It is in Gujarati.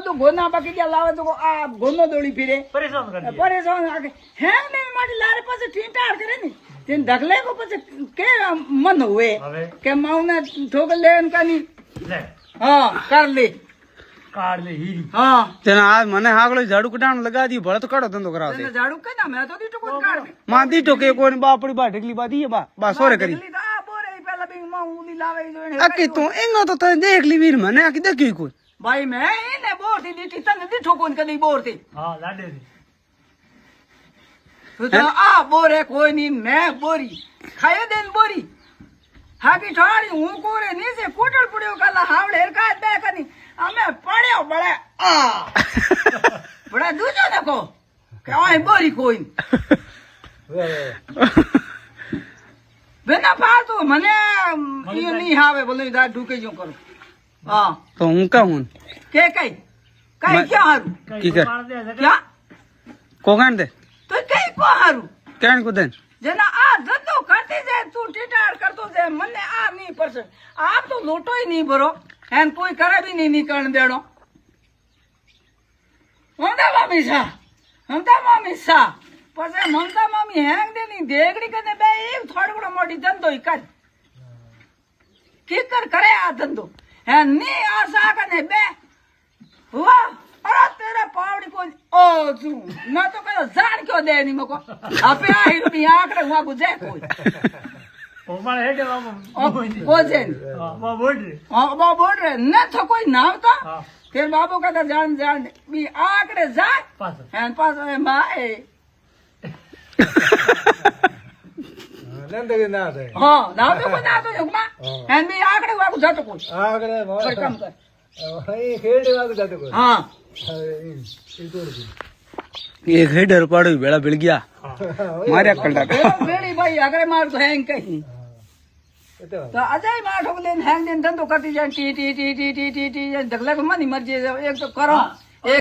બધું ગોના બાકી ગયા લાવે તો આ ગોનો દોડી ફીરે પરેશાન કરી પરેશાન હે ને મારી લારે પાસે ઠીટાડ કરે ને તેને ઢગલે કો પછી કે મન હોય કે માઉને ઠોક લે કાની લે હા કર લે કાઢ લે હીરી હા તેના આ મને હાગલો ઝાડુ કટાણ લગા દી ભલે તો કાઢો ધંધો કરાવશે તેને ઝાડુ કઈ ના મેં તો દીટો કોઈ કાઢ માં દીટો કે કોઈ બાપડી બા ઢગલી બા દી બા સોરે કરી આ બોરે પેલા બી માં ઉલી લાવે જોઈને આકી તું એંગો તો તને દેખ લી વીર મને આકી દેખ્યું કોઈ ભાઈ મેં એને બોરથી દીટી તને દીઠો કોણ કદી બોરથી હા લાડે તો આ બોરે કોઈ ની મેં બોરી ખાય દેન બોરી હાકી ઠાડી હું કોરે નીચે કોટલ પડ્યો કાલા હાવડે હરકાત બે કની અમે પડ્યો બળે આ બળે દૂજો ને કો કે ઓય બોરી કોઈ બેના પાતો મને ઈ નહીં આવે બોલે દા ઢુકે જો કરું હા તો હું કહું કે કઈ ક્યાં હારું કી કર ક્યાં કોગાણ દે તો કઈ કો હારું કેણ કો દે જેના આ ધંધો કરતી જાય તું ટીટાડ કરતો જાય મને આ નહીં પડશે આમ તો લોટોય નહીં ભરો એન કોઈ કરે બી નહીં નીકળ દેણો મમતા મામી સા પછી મમતા મામી હેંગ દે ની દેગડી કરીને બે એમ થોડો ઘણો મોટી ધંધો ઈ કર કીકર કરે આ ધંધો હે ની આ સા કને બે વાહ અરે તેરે પાવડી કોઈ ઓ તું ના તો કયો જાણ ક્યો દે ની મકો આપે આ હીરની આકડે હું આગુ જાય કોઈ ઓમાળે હેડે બાબુ કોજેન બા બોડરે બા બોડરે ન તો કોઈ નાવતા હા તેર બાબુ કદા જાણ જાણ બી આકડે જાય પાછો એન પાછો એ માએ નંદરી ના થાય હા નાવ તો કોઈ ના તો યુગમાં એન બી આકડે વાગુ જતો કોઈ આગળ કોઈ કામ કર એ ખેડી વાત જતો કોઈ હા એ તોડી એક હેડર પાડ્યું વેળા ભેળ ગયા માર્યા કલડા વેળી ભાઈ આગળ માર તો હેંગ કઈ તો અજય માઠો લઈને હેંગ દઈને ધંધો કરતી જાય T T T T T T T ઢગલા મની મરજી એક તો કરો